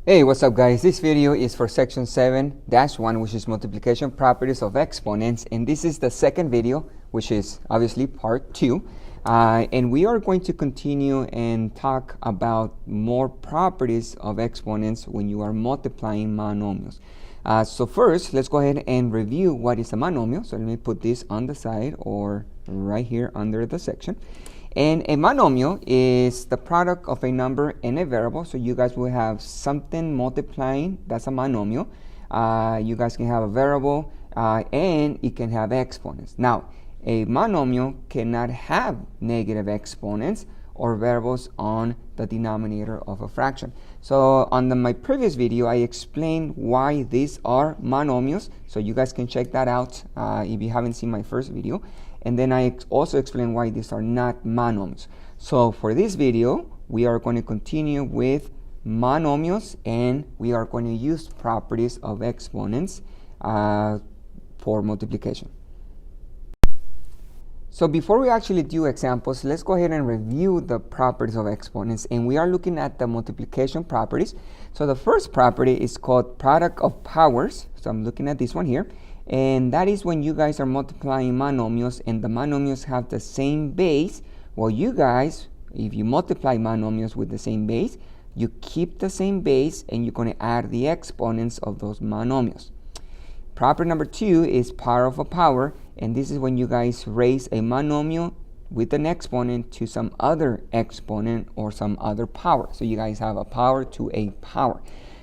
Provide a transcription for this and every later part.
Hey, what's up guys? This video is for section 7-1, which is multiplication properties of exponents, and this is the second video, which is obviously part 2, and we are going to continue and talk about more properties of exponents when you are multiplying monomials. So first, let's go ahead and review what is a monomial. So let me put this on the side or right here under the section. And a monomial is the product of a number and a variable. So you guys will have something multiplying. That's a monomial. You guys can have a variable and it can have exponents. Now, a monomial cannot have negative exponents or variables on the denominator of a fraction. So on my previous video, I explained why these are monomials. So you guys can check that out if you haven't seen my first video. And then I also explain why these are not monomials. So for this video, we are going to continue with monomials, and we are going to use properties of exponents for multiplication. So before we actually do examples, let's go ahead and review the properties of exponents. And we are looking at the multiplication properties. So the first property is called product of powers. So I'm looking at this one here. And that is when you guys are multiplying monomials and the monomials have the same base. Well, you guys, if you multiply monomials with the same base, you keep the same base and you're going to add the exponents of those monomials. Property number 2 is power of a power. And this is when you guys raise a monomial with an exponent to some other exponent or some other power. So you guys have a power to a power.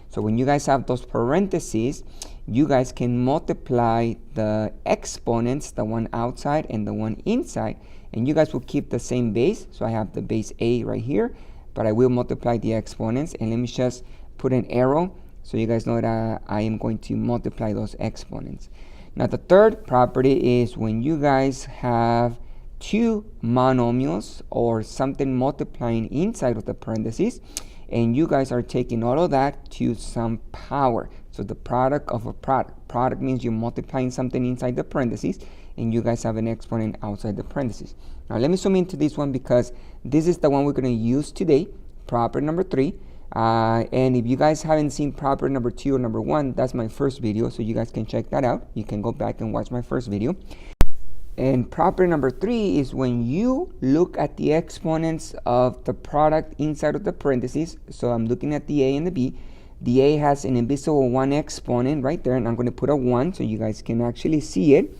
So when you guys have those parentheses, you guys can multiply the exponents, the one outside and the one inside, and you guys will keep the same base. So I have the base A right here, but I will multiply the exponents. And let me just put an arrow so you guys know that I am going to multiply those exponents. Now the third property is when you guys have two monomials or something multiplying inside of the parentheses, and you guys are taking all of that to some power. So the product of a product. Product means you're multiplying something inside the parentheses, and you guys have an exponent outside the parentheses. Now let me zoom into this one because this is the one we're going to use today, property number 3. And if you guys haven't seen property number 2 or number 1, that's my first video, so you guys can check that out. You can go back and watch my first video. And property number 3 is when you look at the exponents of the product inside of the parentheses. So I'm looking at the A and the B. The A has an invisible 1 exponent right there, and I'm going to put a 1 so you guys can actually see it.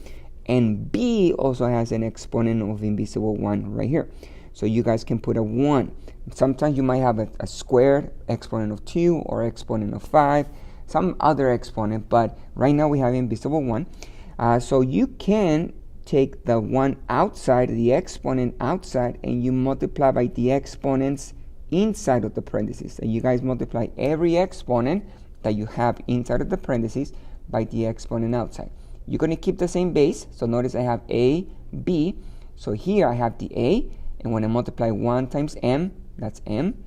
And B also has an exponent of invisible 1 right here. So you guys can put a 1. Sometimes you might have a squared exponent of 2 or exponent of 5, some other exponent, but right now we have invisible 1. So you can take the one outside, the exponent outside, and you multiply by the exponents inside of the parentheses. And you guys multiply every exponent that you have inside of the parentheses by the exponent outside. You're going to keep the same base. So notice I have A, B. So here I have the A, and when I multiply 1 times M, that's M.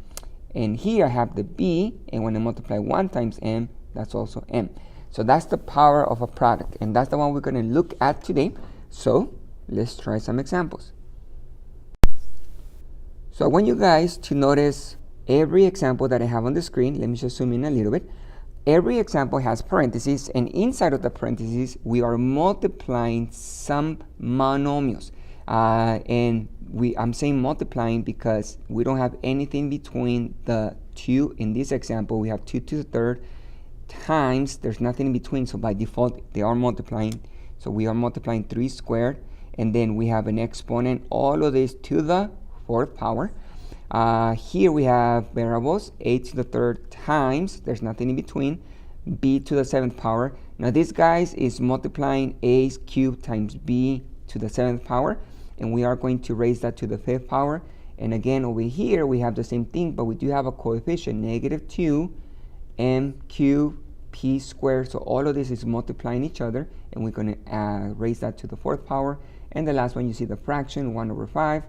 And here I have the B, and when I multiply 1 times M, that's also M. So that's the power of a product, and that's the one we're going to look at today. So let's try some examples. So I want you guys to notice every example that I have on the screen. Let me just zoom in a little bit. Every example has parentheses, and inside of the parentheses we are multiplying some monomials. I'm saying multiplying because we don't have anything between the 2. In this example, we have 2 to the third times, there's nothing in between, so by default they are multiplying. So we are multiplying 3 squared, and then we have an exponent, all of this to the 4th power. Here we have variables, A to the 3rd times, there's nothing in between, B to the 7th power. Now this, guys, is multiplying A cubed times B to the 7th power, and we are going to raise that to the 5th power. And again, over here we have the same thing, but we do have a coefficient, negative 2 m cubed p squared. So all of this is multiplying each other, and we're going to raise that to the 4th power. And the last one, you see the fraction 1 over 5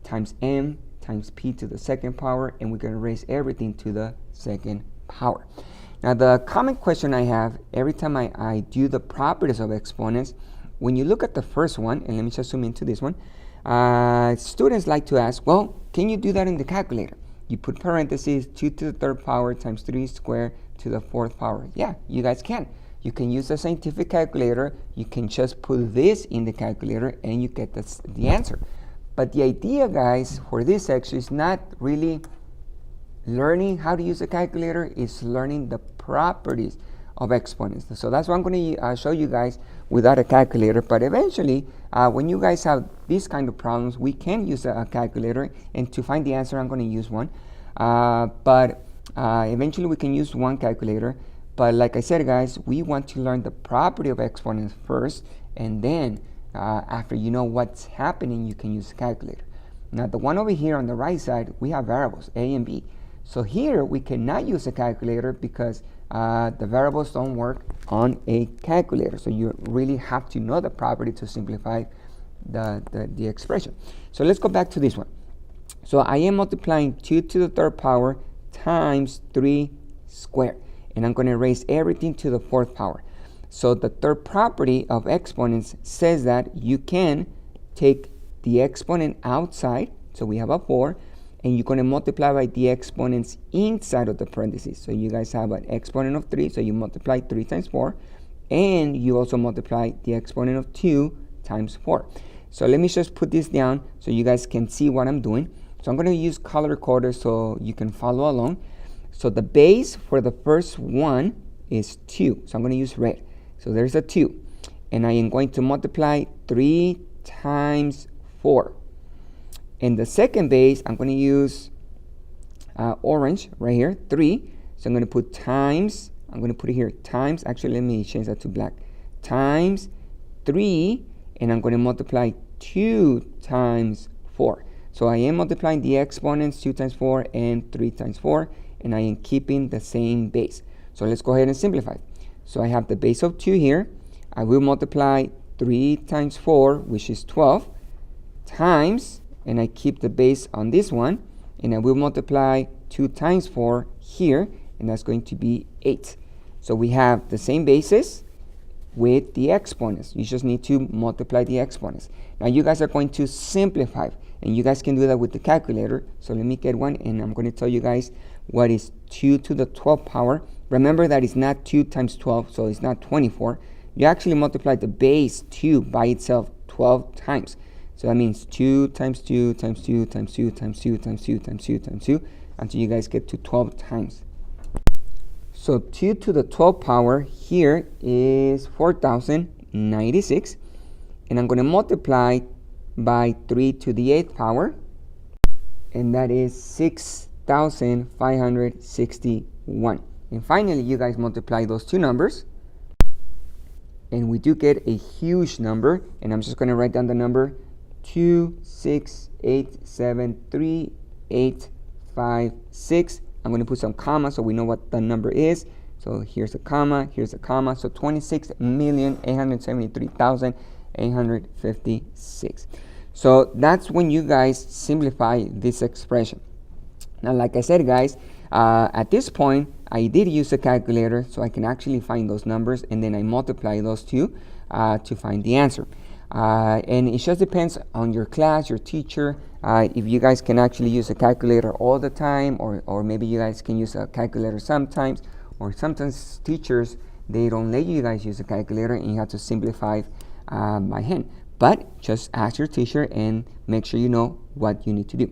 times m times p to the 2nd power, and we're going to raise everything to the 2nd power. Now the common question I have every time I do the properties of exponents, when you look at the first one, and let me just zoom into this one, students like to ask, well, can you do that in the calculator? you put parentheses, 2 to the third power times 3 squared to the fourth power. Yeah, you guys can. You can use a scientific calculator. You can just put this in the calculator and you get the answer. But the idea, guys, for this section is not really learning how to use a calculator, it's learning the properties of exponents. So that's what I'm going to show you guys without a calculator. But eventually, when you guys have these kind of problems, we can use a calculator. And to find the answer, I'm going to use one. But eventually, we can use one calculator. But like I said, guys, we want to learn the property of exponents first. And then after you know what's happening, you can use a calculator. Now, the one over here on the right side, we have variables, A and B. So here, we cannot use a calculator because the variables don't work on a calculator. So you really have to know the property to simplify the expression. So let's go back to this one. So I am multiplying 2 to the third power times 3 squared. And I'm going to raise everything to the fourth power. So the third property of exponents says that you can take the exponent outside. So we have a 4. And you're going to multiply by the exponents inside of the parentheses. So you guys have an exponent of 3. So you multiply 3 times 4. And you also multiply the exponent of 2 times 4. So let me just put this down so you guys can see what I'm doing. So I'm going to use color coders so you can follow along. So the base for the first one is 2. So I'm going to use red. So there's a 2. And I am going to multiply 3 times 4. In the second base, I'm going to use orange right here, 3. So I'm going to put times, I'm going to put it here, times, actually let me change that to black, times 3, and I'm going to multiply 2 times 4. So I am multiplying the exponents, 2 times 4 and 3 times 4, and I am keeping the same base. So let's go ahead and simplify. So I have the base of 2 here. I will multiply 3 times 4, which is 12, times, and I keep the base on this one, and I will multiply 2 times 4 here, and that's going to be 8. So we have the same basis with the exponents. You just need to multiply the exponents. Now you guys are going to simplify, and you guys can do that with the calculator. So let me get one, and I'm going to tell you guys what is 2 to the 12th power. Remember that it's not 2 times 12, so it's not 24. You actually multiply the base 2 by itself 12 times. So that means 2 times 2 times 2 times 2 times 2 times 2 times 2 times 2 until you guys get to 12 times. So 2 to the 12th power here is 4,096. And I'm going to multiply by 3 to the 8th power. And that is 6,561. And finally, you guys multiply those two numbers. And we do get a huge number. And I'm just going to write down the number 2687386. I'm going to put some commas so we know what the number is. So here's a comma, here's a comma. So 26,873,856. So that's when you guys simplify this expression. Now, like I said, guys, at this point, I did use a calculator so I can actually find those numbers, and then I multiply those two to find the answer. And it just depends on your class, your teacher, if you guys can actually use a calculator all the time, or maybe you guys can use a calculator sometimes, or sometimes teachers, they don't let you guys use a calculator and you have to simplify by hand. But just ask your teacher and make sure you know what you need to do.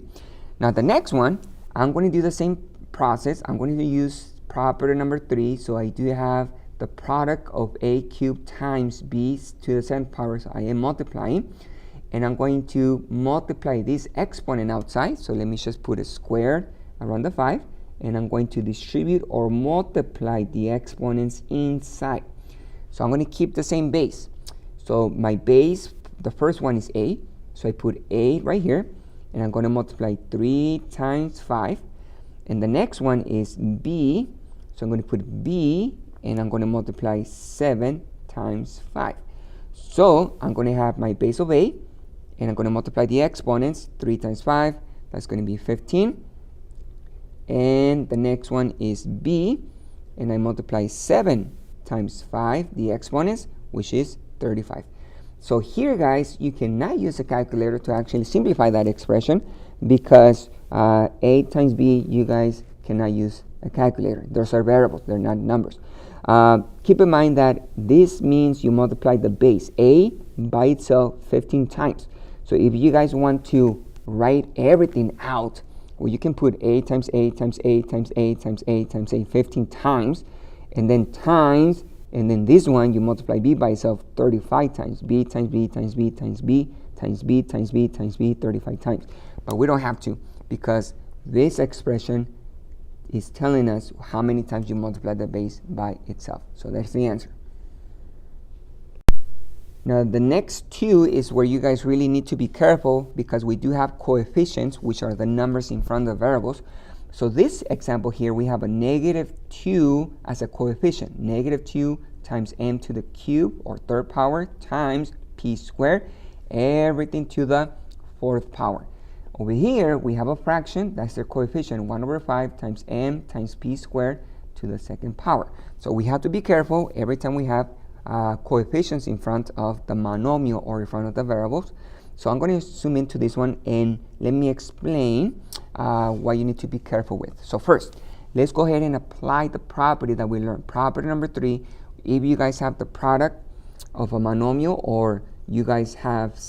Now the next one, I'm going to do the same process. I'm going to use property number 3. So I do have the product of a cubed times b to the 7th power. So I am multiplying, and I'm going to multiply this exponent outside. So let me just put a square around the 5, and I'm going to distribute or multiply the exponents inside. So I'm going to keep the same base. So my base, the first one is a, so I put a right here, and I'm going to multiply 3 times 5. And the next one is b, so I'm going to put b, and I'm going to multiply 7 times 5. So I'm going to have my base of a, and I'm going to multiply the exponents, 3 times 5, that's going to be 15. And the next one is b, and I multiply 7 times 5, the exponents, which is 35. So here, guys, you cannot use a calculator to actually simplify that expression because a times b, you guys cannot use a calculator. Those are variables, they're not numbers. Keep in mind that this means you multiply the base a by itself 15 times. So if you guys want to write everything out, well, you can put a times a times a times a times a times a 15 times, and then times, and then this one you multiply b by itself 35 times, b times b times b times b times b times b times b 35 times. But we don't have to, because this expression is telling us how many times you multiply the base by itself. So that's the answer. Now the next two is where you guys really need to be careful, because we do have coefficients, which are the numbers in front of the variables. So this example here, we have a -2 as a coefficient. -2 times m to the cube, or third power, times p squared, everything to the fourth power. Over here, we have a fraction, that's their coefficient, 1/5 times m times p squared to the second power. So we have to be careful every time we have coefficients in front of the monomial or in front of the variables. So I'm going to zoom into this one and let me explain what you need to be careful with. So first, let's go ahead and apply the property that we learned. Property number 3, if you guys have the product of a monomial, or you guys have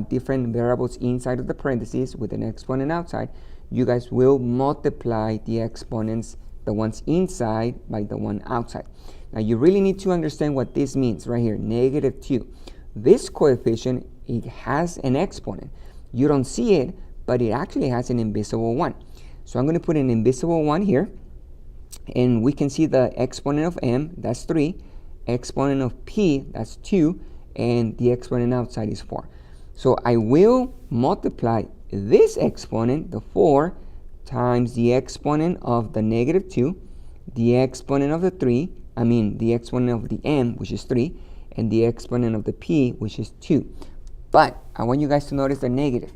different variables inside of the parentheses with an exponent outside, you guys will multiply the exponents, the ones inside, by the one outside. Now you really need to understand what this means right here, -2. This coefficient, it has an exponent. You don't see it, but it actually has an invisible one. So I'm going to put an invisible one here, and we can see the exponent of m, that's 3, exponent of p, that's 2, and the exponent outside is 4. So I will multiply this exponent, the 4, times the exponent of the -2, the exponent of the 3, the exponent of the m, which is 3, and the exponent of the p, which is 2. But I want you guys to notice the negative.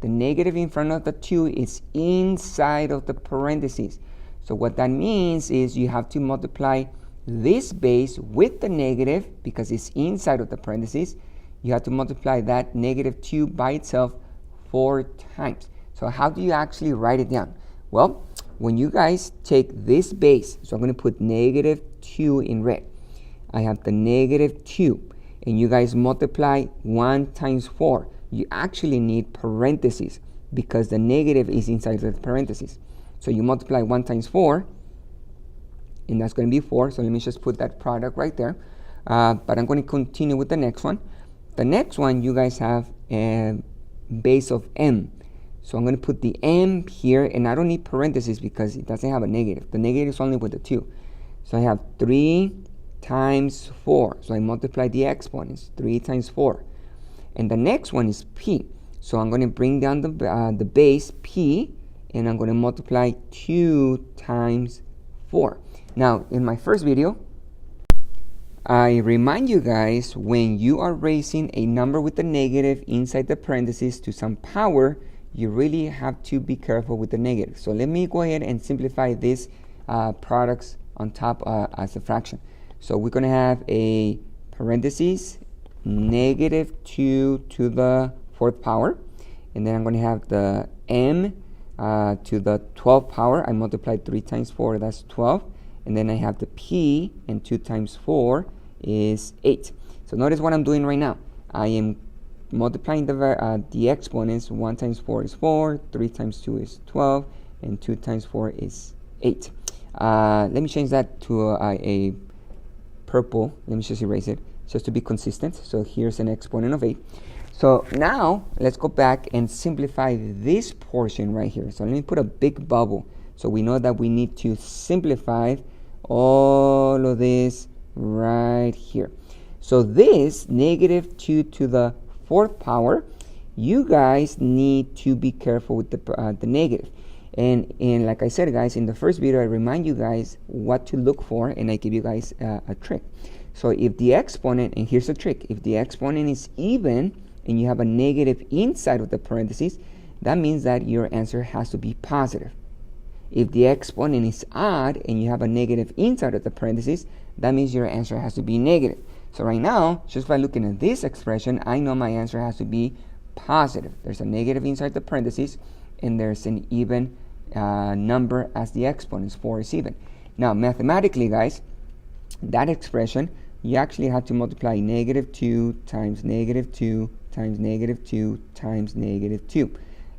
The negative in front of the 2 is inside of the parentheses. So what that means is you have to multiply this base with the negative, because it's inside of the parentheses. You have to multiply that -2 by itself 4 times. So how do you actually write it down? Well, when you guys take this base, so I'm going to put -2 in red. I have the -2, and you guys multiply 1 times 4. You actually need parentheses, because the negative is inside of the parentheses. So you multiply 1 times 4, and that's going to be 4. So let me just put that product right there. But I'm going to continue with the next one. The next one, you guys have a base of m. So I'm going to put the m here, and I don't need parentheses because it doesn't have a negative. The negative is only with the 2. So I have 3 times 4. So I multiply the exponents, 3 times 4. And the next one is p. So I'm going to bring down the base p, and I'm going to multiply 2 times 4. Now, in my first video, I remind you guys, when you are raising a number with a negative inside the parentheses to some power, you really have to be careful with the negative. So let me go ahead and simplify these products on top as a fraction. So we're going to have a parentheses, -2 to the 4th power, and then I'm going to have the m to the 12th power. I multiplied 3 times 4, that's 12. And then I have the p, and 2 times 4 is 8. So notice what I'm doing right now. I am multiplying the exponents. 1 times 4 is 4, 3 times 2 is 12, and 2 times 4 is 8. Let me change that to a purple. Let me just erase it, just to be consistent. So here's an exponent of 8. So now let's go back and simplify this portion right here. So let me put a big bubble, so we know that we need to simplify all of this right here. So this -2 to the 4th power, you guys need to be careful with the negative. And like I said, guys, in the first video, I remind you guys what to look for, and I give you guys a trick. So if the exponent, and here's the trick, if the exponent is even and you have a negative inside of the parentheses, that means that your answer has to be positive. If the exponent is odd and you have a negative inside of the parentheses, that means your answer has to be negative. So right now, just by looking at this expression, I know my answer has to be positive. There's a negative inside the parentheses, and there's an even number as the exponents. 4 is even. Now, mathematically, guys, that expression, you actually have to multiply -2 times -2 times -2 times -2.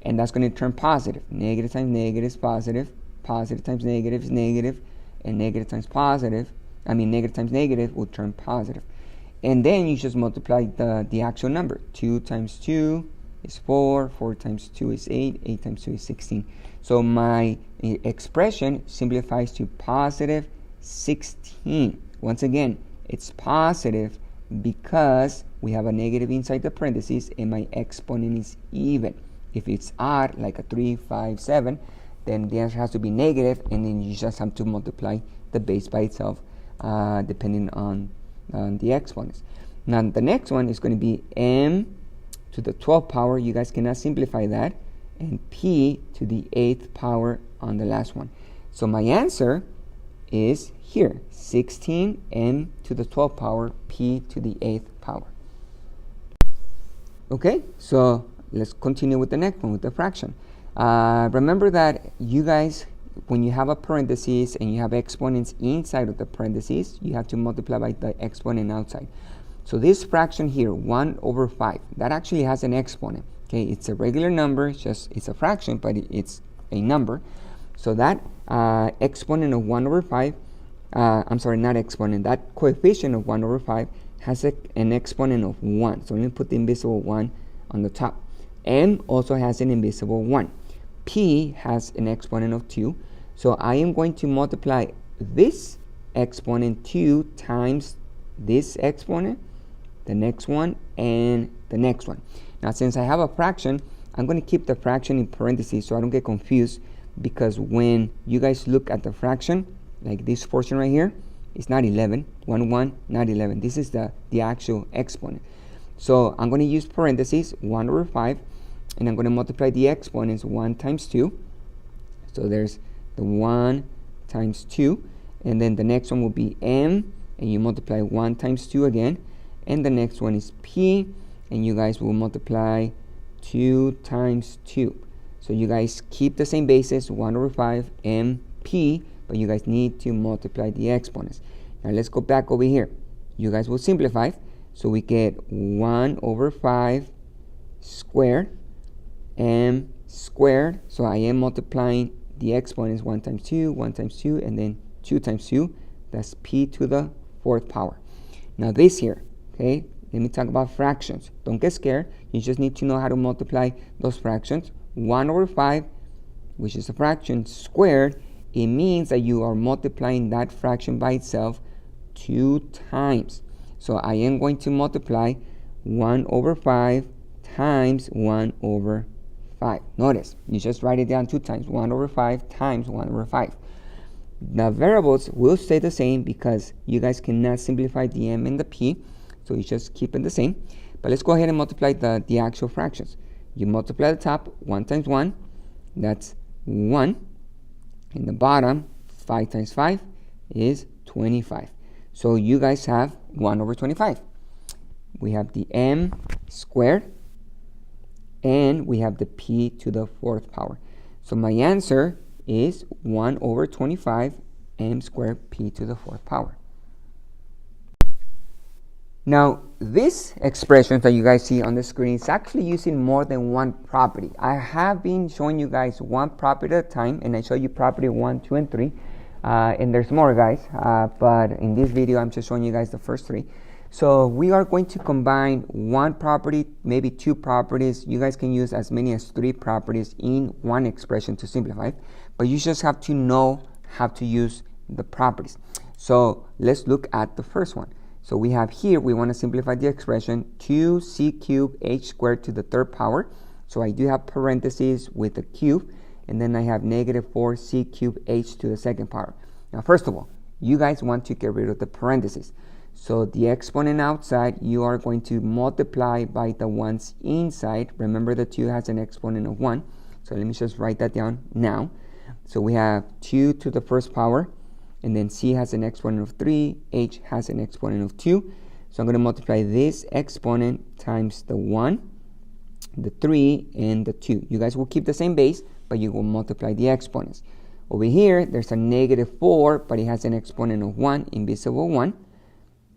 And that's going to turn positive. Negative times negative is positive. Positive times negative is negative. And negative times negative times negative will turn positive. And then you just multiply the actual number. 2 times 2 is 4. 4 times 2 is 8. 8 times 2 is 16. So my expression simplifies to positive 16. Once again, it's positive because we have a negative inside the parentheses and my exponent is even. If it's odd, like a 3, 5, 7, then the answer has to be negative, and then you just have to multiply the base by itself depending on the exponents. Now the next one is going to be m to the 12th power. You guys cannot simplify that. And p to the 8th power on the last one. So my answer is here, 16m to the 12th power, p to the 8th power. Okay, so let's continue with the next one, with the fraction. Remember that you guys, when you have a parenthesis and you have exponents inside of the parentheses, you have to multiply by the exponent outside. So this fraction here, 1/5, that actually has an exponent. Okay, it's a regular number, it's a fraction, but it's a number. So that exponent of 1/5, that coefficient of 1/5 has an exponent of 1. So let me put the invisible 1 on the top. M also has an invisible 1. P has an exponent of 2. So I am going to multiply this exponent 2 times this exponent, the next one, and the next one. Now, since I have a fraction, I'm going to keep the fraction in parentheses so I don't get confused, because when you guys look at the fraction, like this portion right here, it's not 11. 1, 1, not 11. This is the actual exponent. So I'm going to use parentheses, 1/5, and I'm going to multiply the exponents 1 times 2. So there's the 1 times 2, and then the next one will be m, and you multiply 1 times 2 again, and the next one is p, and you guys will multiply 2 times 2. So you guys keep the same basis, 1/5 m, p, but you guys need to multiply the exponents. Now let's go back over here. You guys will simplify, so we get 1/5 squared m squared. So I am multiplying the exponents 1 times 2, 1 times 2, and then 2 times 2. That's p to the 4th power. Now this here, okay, let me talk about fractions. Don't get scared. You just need to know how to multiply those fractions. 1/5, which is a fraction, squared, it means that you are multiplying that fraction by itself 2 times. So I am going to multiply 1/5 times 1/5. Notice, you just write it down 2 times. 1/5 times 1/5. The variables will stay the same because you guys cannot simplify the m and the p, so you just keep it the same. But let's go ahead and multiply the actual fractions. You multiply the top, 1 times 1, that's 1. In the bottom, 5 times 5 is 25. So you guys have 1/25. We have the m squared, and we have the p to the 4th power. So my answer is 1/25 m squared p to the 4th power. Now, this expression that you guys see on the screen is actually using more than one property. I have been showing you guys one property at a time, and I show you property 1, 2, and 3. And there's more, guys, but in this video, I'm just showing you guys the first 3. So we are going to combine one property, maybe 2 properties. You guys can use as many as 3 properties in one expression to simplify, but you just have to know how to use the properties. So let's look at the first one. So we have here, we want to simplify the expression 2c cubed h squared to the 3rd power. So I do have parentheses with the cube, and then I have -4c cubed h to the 2nd power. Now, first of all, you guys want to get rid of the parentheses. So the exponent outside, you are going to multiply by the ones inside. Remember, the 2 has an exponent of 1. So let me just write that down now. So we have 2 to the 1st power, and then c has an exponent of 3, h has an exponent of 2. So I'm going to multiply this exponent times the 1, the 3, and the 2. You guys will keep the same base, but you will multiply the exponents. Over here, there's a negative 4, but it has an exponent of 1, invisible 1.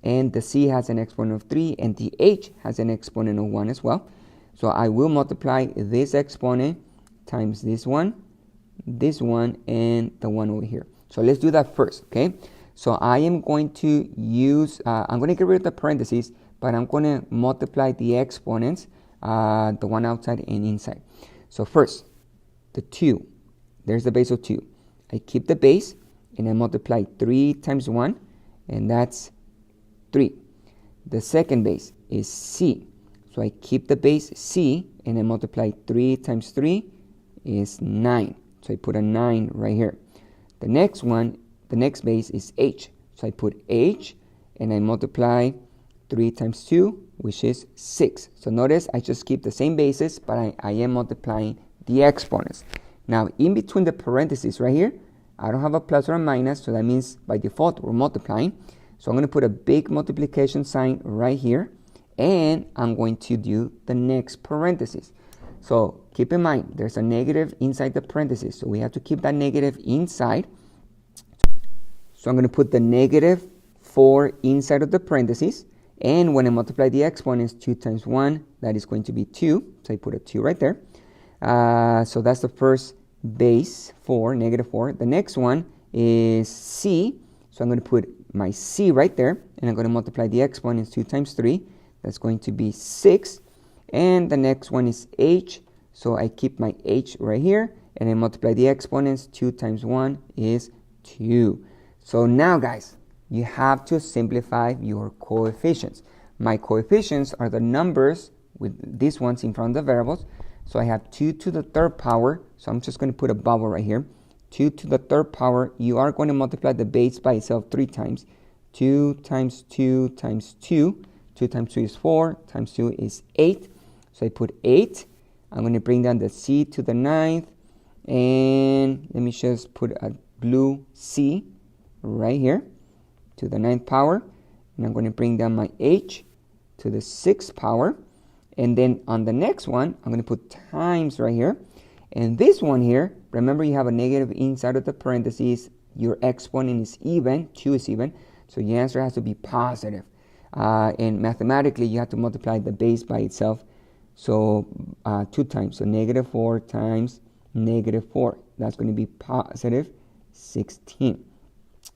And the c has an exponent of 3, and the h has an exponent of 1 as well. So I will multiply this exponent times this one, and the one over here. So let's do that first, okay? So I am going to use, I'm going to get rid of the parentheses, but I'm going to multiply the exponents, the one outside and inside. So first, the 2, there's the base of 2. I keep the base, and I multiply 3 times 1, and that's 3. The second base is c. So I keep the base c, and I multiply 3 times 3 is 9. So I put a 9 right here. The next one, the next base is h. So I put h, and I multiply 3 times 2, which is 6. So notice I just keep the same bases, but I am multiplying the exponents. Now, in between the parentheses right here, I don't have a plus or a minus, so that means by default we're multiplying. So I'm going to put a big multiplication sign right here, and I'm going to do the next parenthesis. So keep in mind, there's a negative inside the parentheses, so we have to keep that negative inside. So I'm going to put the negative 4 inside of the parentheses, and when I multiply the exponents, 2 times 1, that is going to be 2. So I put a 2 right there. So that's the first base 4, negative 4. The next one is c. So I'm going to put my c right there, and I'm going to multiply the exponents 2 times 3. That's going to be 6. And the next one is h. So I keep my h right here, and I multiply the exponents. 2 times 1 is 2. So now, guys, you have to simplify your coefficients. My coefficients are the numbers with these ones in front of the variables. So I have 2 to the third power. So I'm just going to put a bubble right here. 2 to the third power. You are going to multiply the base by itself 3 times. 2 times 2 times 2. 2 times 2 is 4. Times 2 is 8. So I put 8. I'm going to bring down the c to the 9th. And let me just put a blue c right here to the 9th power. And I'm going to bring down my h to the 6th power. And then on the next one, I'm going to put times right here. And this one here, remember you have a negative inside of the parentheses. Your exponent is even, 2 is even. So your answer has to be positive. And mathematically, you have to multiply the base by itself. So 2 times, so negative 4 times negative 4. That's going to be positive 16.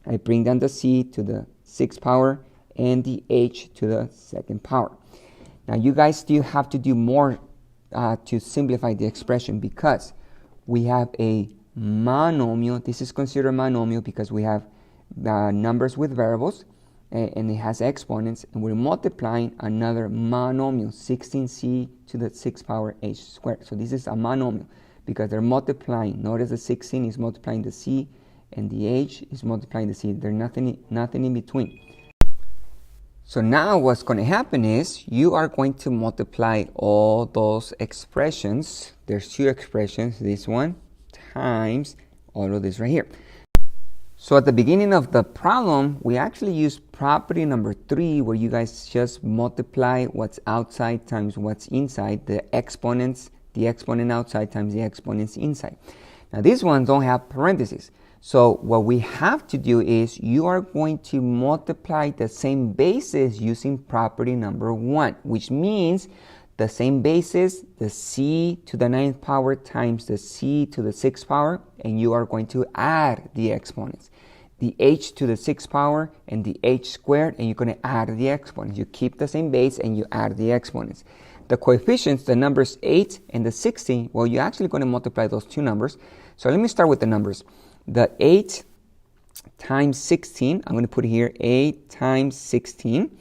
I bring down the c to the 6th power and the h to the 2nd power. Now you guys still have to do more to simplify the expression, because we have a monomial. This is considered a monomial because we have numbers with variables, and it has exponents, and we're multiplying another monomial, 16c to the 6th power h squared. So this is a monomial because they're multiplying. Notice the 16 is multiplying the c, and the h is multiplying the c. There's nothing in between. So now what's going to happen is you are going to multiply all those expressions. There's 2 expressions, this one times all of this right here. So at the beginning of the problem, we actually use property number 3, where you guys just multiply what's outside times what's inside, the exponents, the exponent outside times the exponents inside. Now these ones don't have parentheses. So what we have to do is you are going to multiply the same bases using property number 1, which means the same bases, the c to the 9th power times the c to the 6th power, and you are going to add the exponents. The h to the 6th power and the h squared, and you're going to add the exponents. You keep the same base and you add the exponents. The coefficients, the numbers 8 and the 16, well, you're actually going to multiply those 2 numbers. So let me start with the numbers. The 8 times 16, I'm going to put here 8 times 16.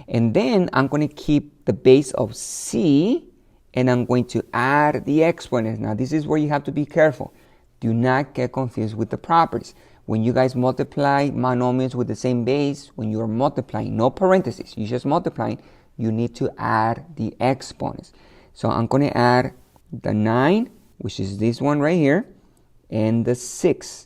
And then I'm going to keep the base of c, and I'm going to add the exponents. Now, this is where you have to be careful. Do not get confused with the properties. When you guys multiply monomials with the same base, when you're multiplying, no parentheses, you're just multiplying, you need to add the exponents. So I'm going to add the 9, which is this one right here, and the 6.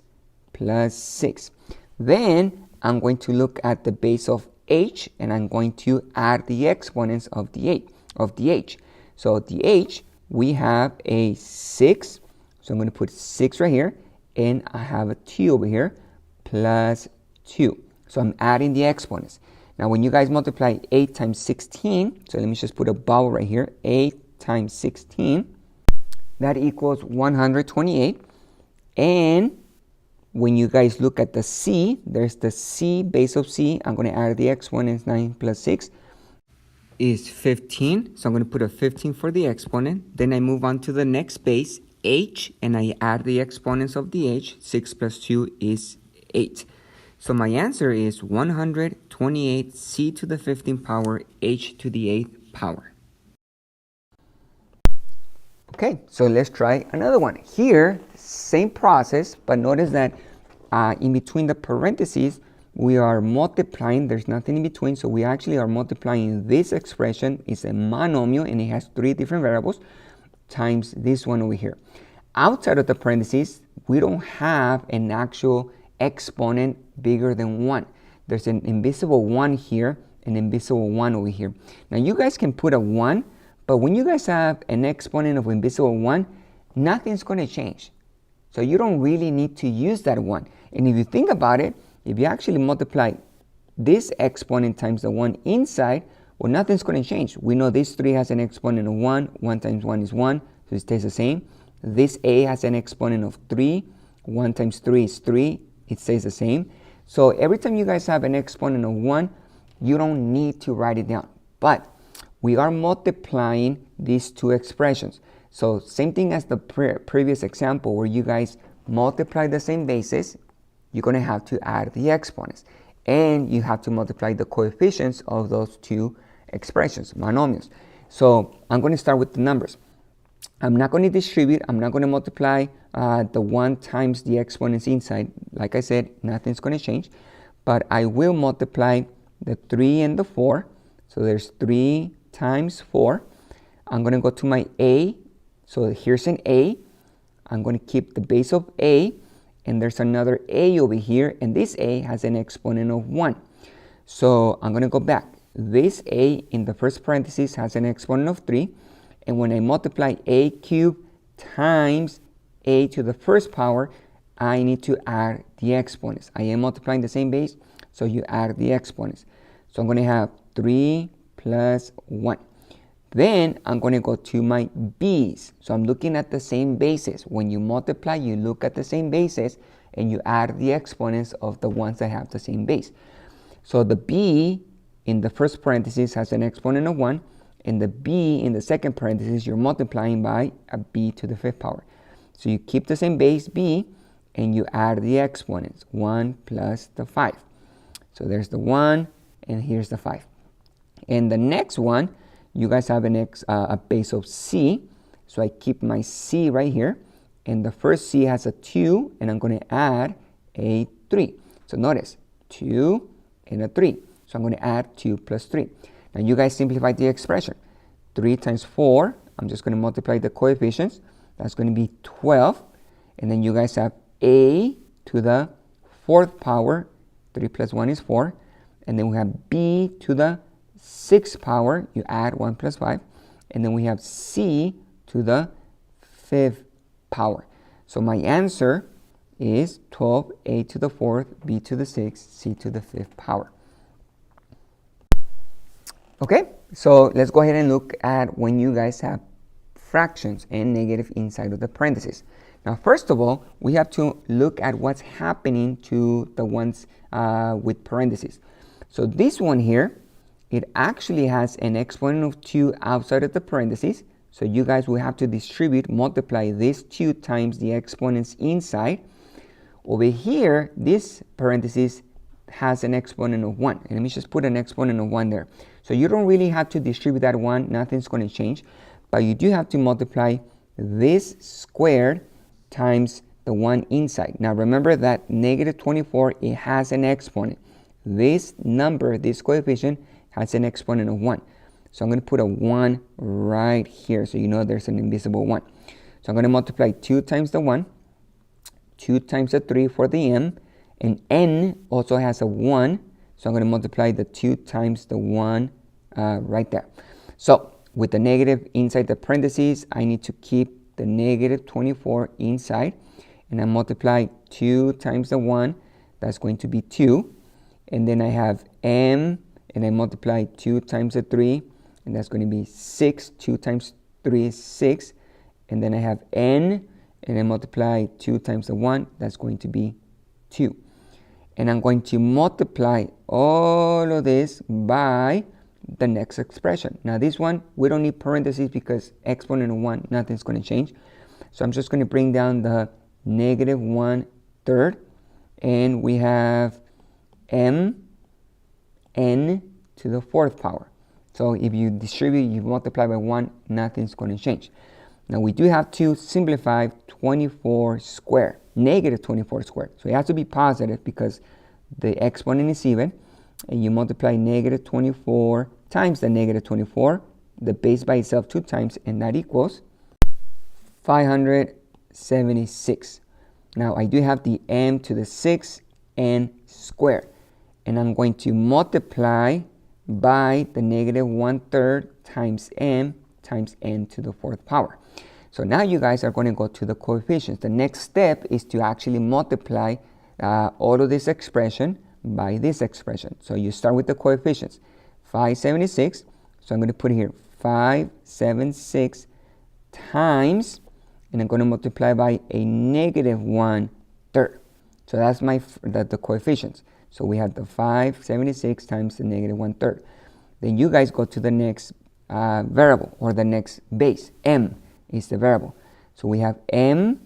Plus 6. Then I'm going to look at the base of h, and I'm going to add the exponents of the h. So the h, we have a 6, So I'm going to put 6 right here, and I have a 2 over here, plus 2. So I'm adding the exponents. Now when you guys multiply 8 times 16, so let me just put a bubble right here, 8 times 16, that equals 128. And when you guys look at the c, there's the c, base of c. I'm going to add the exponents. 9 plus 6 is 15. So I'm going to put a 15 for the exponent. Then I move on to the next base, h, and I add the exponents of the h. 6 plus 2 is 8. So my answer is 128 c to the 15th power, h to the 8th power. Okay, so let's try another one. Here, same process, but notice that in between the parentheses, we are multiplying. There's nothing in between, so we actually are multiplying this expression. It's a monomial, and it has 3 different variables, times this one over here. Outside of the parentheses, we don't have an actual exponent bigger than 1. There's an invisible 1 here, an invisible 1 over here. Now, you guys can put a 1, but when you guys have an exponent of invisible 1, nothing's going to change. So you don't really need to use that 1. And if you think about it, if you actually multiply this exponent times the 1 inside, well, nothing's going to change. We know this 3 has an exponent of 1. 1 times 1 is 1, so it stays the same. This a has an exponent of 3. 1 times 3 is 3. It stays the same. So every time you guys have an exponent of 1, you don't need to write it down. But we are multiplying these two expressions. So same thing as the previous example where you guys multiply the same bases, you're going to have to add the exponents. And you have to multiply the coefficients of those two expressions, monomials. So I'm going to start with the numbers. I'm not going to distribute. I'm not going to multiply the 1 times the exponents inside. Like I said, nothing's going to change. But I will multiply the 3 and the 4. So there's 3 times 4. I'm going to go to my a. So here's an a. I'm going to keep the base of a. And there's another a over here. And this a has an exponent of 1. So I'm going to go back. This a in the first parenthesis has an exponent of 3. And when I multiply a cubed times a to the first power, I need to add the exponents. I am multiplying the same base, so you add the exponents. So I'm going to have 3 plus 1. Then I'm going to go to my b's. So I'm looking at the same bases. When you multiply, you look at the same bases, and you add the exponents of the ones that have the same base. So the b in the first parenthesis has an exponent of 1. And the b in the second parenthesis, you're multiplying by a b to the 5th power. So you keep the same base b, and you add the exponents, 1 plus the 5. So there's the 1, and here's the 5. And the next one, you guys have a base of c. So I keep my c right here. And the first c has a 2, and I'm going to add a 3. So notice, 2 and a 3. So I'm going to add 2 plus 3. Now you guys simplify the expression. 3 times 4, I'm just going to multiply the coefficients. That's going to be 12. And then you guys have a to the 4th power. 3 plus 1 is 4. And then we have b to the 6th power. You add 1 plus 5. And then we have c to the 5th power. So my answer is 12, a to the 4th, b to the 6th, c to the 5th power. Okay, so let's go ahead and look at when you guys have fractions and negative inside of the parentheses. Now, first of all, we have to look at what's happening to the ones with parentheses. So this one here, it actually has an exponent of 2 outside of the parentheses. So you guys will have to distribute, multiply this 2 times the exponents inside. Over here, this parenthesis has an exponent of 1. And let me just put an exponent of 1 there. So you don't really have to distribute that 1. Nothing's going to change. But you do have to multiply this squared times the 1 inside. Now remember that negative 24, it has an exponent. This number, this coefficient, has an exponent of 1. So I'm going to put a 1 right here. So you know there's an invisible 1. So I'm going to multiply 2 times the 1. 2 times the 3 for the m. And n also has a 1. So I'm going to multiply the 2 times the 1 right there. So with the negative inside the parentheses, I need to keep the negative 24 inside, and I multiply 2 times the 1, that's going to be 2. And then I have m, and I multiply 2 times the 3, and that's going to be 6. 2 times 3 is 6. And then I have n, and I multiply 2 times the 1, that's going to be 2. And I'm going to multiply all of this by the next expression. Now this one, we don't need parentheses because exponent of 1, nothing's going to change. So I'm just going to bring down the negative 1/3, and we have m n to the 4th power. So if you distribute, you multiply by 1, nothing's going to change. Now we do have to simplify 24 squared, negative 24 squared. So it has to be positive because the exponent is even, and you multiply negative 24 times the negative 24, the base by itself 2 times, and that equals 576. Now I do have the m to the 6 n squared, and I'm going to multiply by the negative 1/3 times m times n to the 4th power. So now you guys are going to go to the coefficients. The next step is to actually multiply all of this expression by this expression. So you start with the coefficients. 576, so I'm going to put here 576 times, and I'm going to multiply by a negative 1/3. So that's the coefficients. So we have the 576 times the negative 1/3. Then you guys go to the next variable, or the next base. M is the variable. So we have m,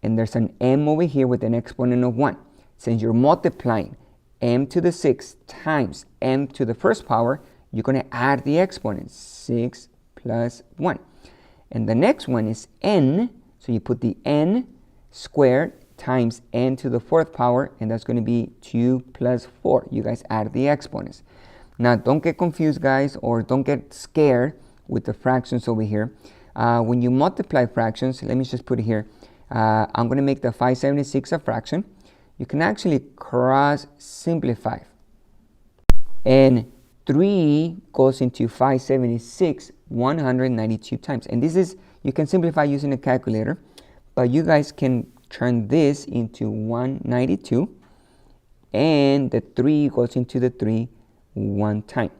and there's an m over here with an exponent of 1. Since you're multiplying m to the 6 times m to the 1st power, you're going to add the exponent, 6 plus 1. And the next one is n, so you put the n squared times n to the 4th power, and that's going to be 2 plus 4. You guys add the exponents. Now don't get confused, guys, or don't get scared with the fractions over here. When you multiply fractions, let me just put it here. I'm going to make the 576 a fraction. You can actually cross simplify. And 3 goes into 576 192 times. And this is, you can simplify using a calculator, but you guys can turn this into 192. And the 3 goes into the 3 one time.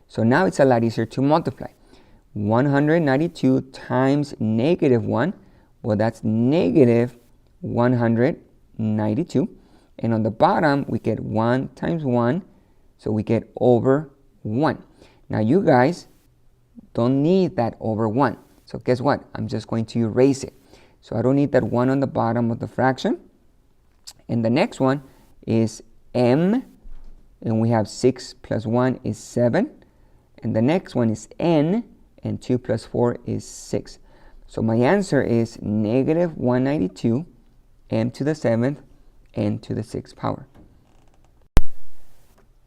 So now it's a lot easier to multiply. 192 times negative 1, well, that's negative 192. And on the bottom, we get 1 times 1, so we get over 1. Now you guys don't need that over 1. So guess what? I'm just going to erase it. So I don't need that 1 on the bottom of the fraction. And the next one is m, and we have 6 plus 1 is 7. And the next one is n, and 2 plus 4 is 6. So my answer is negative 192 m to the 7th n to the 6th power.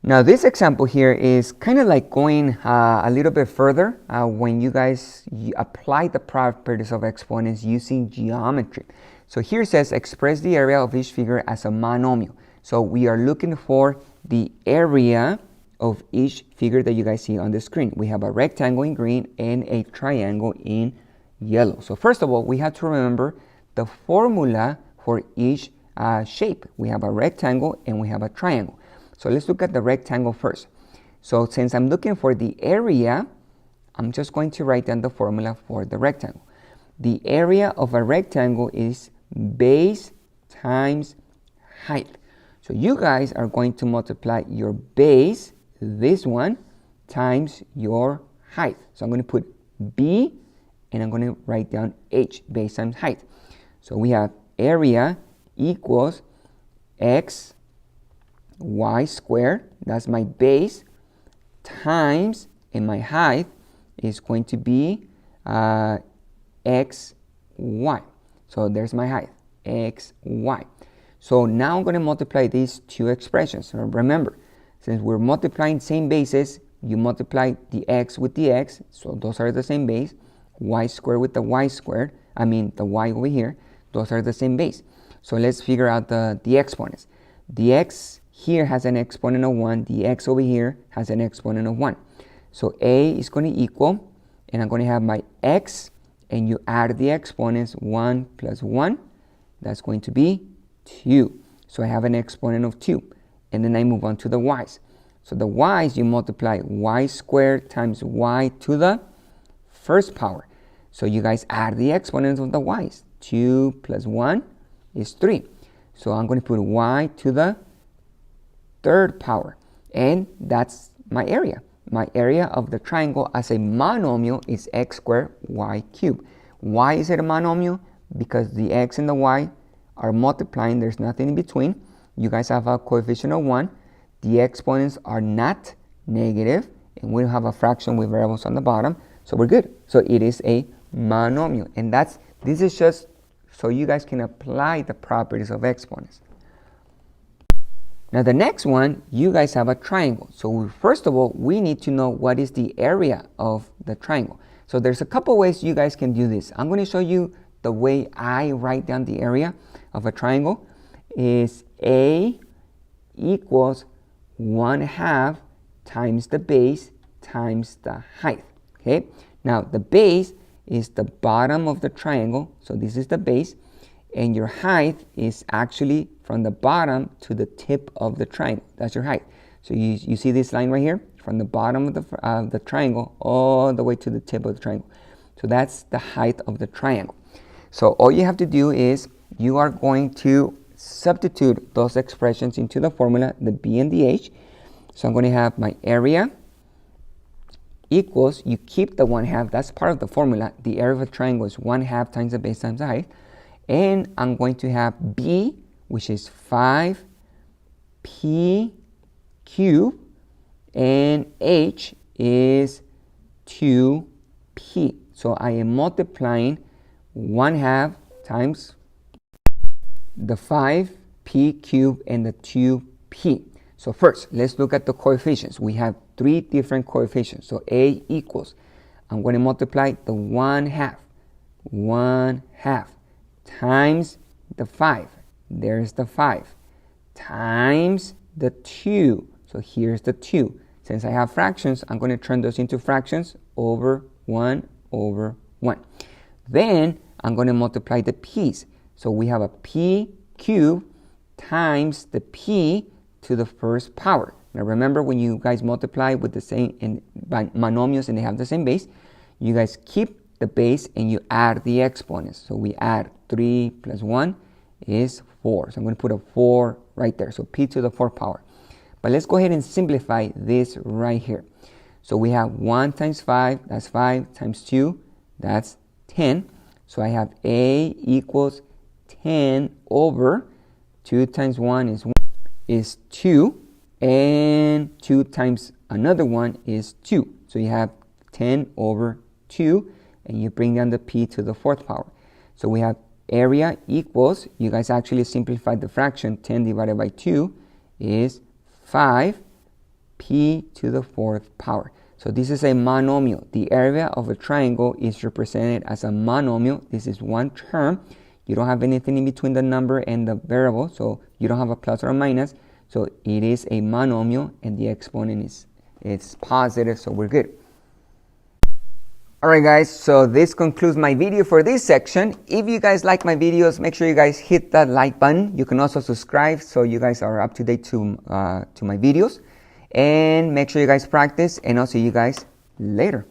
Now this example here is kind of like going a little bit further when you guys apply the properties of exponents using geometry. So here it says express the area of each figure as a monomial. So we are looking for the area of each figure that you guys see on the screen. We have a rectangle in green and a triangle in yellow. So first of all, we have to remember the formula for each shape. We have a rectangle and we have a triangle. So let's look at the rectangle first. So since I'm looking for the area, I'm just going to write down the formula for the rectangle. The area of a rectangle is base times height. So you guys are going to multiply your base, this one, times your height. So I'm going to put B, and I'm going to write down H, base times height. So we have area equals x y squared, that's my base, times, and my height is going to be x y. So there's my height, x y. So now I'm going to multiply these two expressions. Remember, since we're multiplying same bases, you multiply the x with the x, so those are the same base. Y squared with the y squared, the y over here, those are the same base. So let's figure out the exponents. The x here has an exponent of 1, the x over here has an exponent of 1. So a is going to equal, and I'm going to have my x, and you add the exponents. 1 plus 1, that's going to be 2. So I have an exponent of 2. And then I move on to the y's. So the y's, you multiply y squared times y to the first power. So you guys add the exponents of the y's. 2 plus 1 is 3. So I'm going to put y to the third power. And that's my area. My area of the triangle as a monomial is x squared y cubed. Why is it a monomial? Because the x and the y are multiplying. There's nothing in between. You guys have a coefficient of 1. The exponents are not negative, and we don't have a fraction with variables on the bottom, so we're good. So it is a monomial, and this is just so you guys can apply the properties of exponents. Now the next one, you guys have a triangle. So first of all, we need to know what is the area of the triangle. So there's a couple ways you guys can do this. I'm going to show you the way I write down the area of a triangle. Is A equals 1/2 times the base times the height. Okay, now the base is the bottom of the triangle, so this is the base, and your height is actually from the bottom to the tip of the triangle. That's your height. So you see this line right here, from the bottom of the triangle all the way to the tip of the triangle. So that's the height of the triangle. So all you have to do is you are going to substitute those expressions into the formula, the b and the h. So I'm going to have my area equals, you keep the 1/2, that's part of the formula. The area of a triangle is 1/2 times the base times the height. And I'm going to have b, which is 5p cubed, and h is 2p. So I am multiplying 1/2 times the 5p cubed and the 2p. So first, let's look at the coefficients. We have 3 different coefficients. So a equals, I'm going to multiply the 1/2 times the 5. There's the 5 times the 2. So here's the 2. Since I have fractions, I'm going to turn those into fractions over 1 over 1. Then I'm going to multiply the p's. So we have a p cubed times the p to the first power. Now remember, when you guys multiply with the same monomials and they have the same base, you guys keep the base and you add the exponents. So we add 3 plus 1 is 4. So I'm going to put a 4 right there. So p to the 4th power. But let's go ahead and simplify this right here. So we have 1 times 5, that's 5, times 2, that's 10. So I have a equals 10 over 2 times 1 is 2, and 2 times another 1 is 2. So you have 10 over 2, and you bring down the p to the 4th power. So we have area equals, you guys actually simplified the fraction, 10 divided by 2 is 5 p to the 4th power. So this is a monomial. The area of a triangle is represented as a monomial. This is one term. You don't have anything in between the number and the variable, so you don't have a plus or a minus. So it is a monomial, and the exponent is positive, so we're good. Alright guys, so this concludes my video for this section. If you guys like my videos, make sure you guys hit that like button. You can also subscribe so you guys are up to date to my videos. And make sure you guys practice, and I'll see you guys later.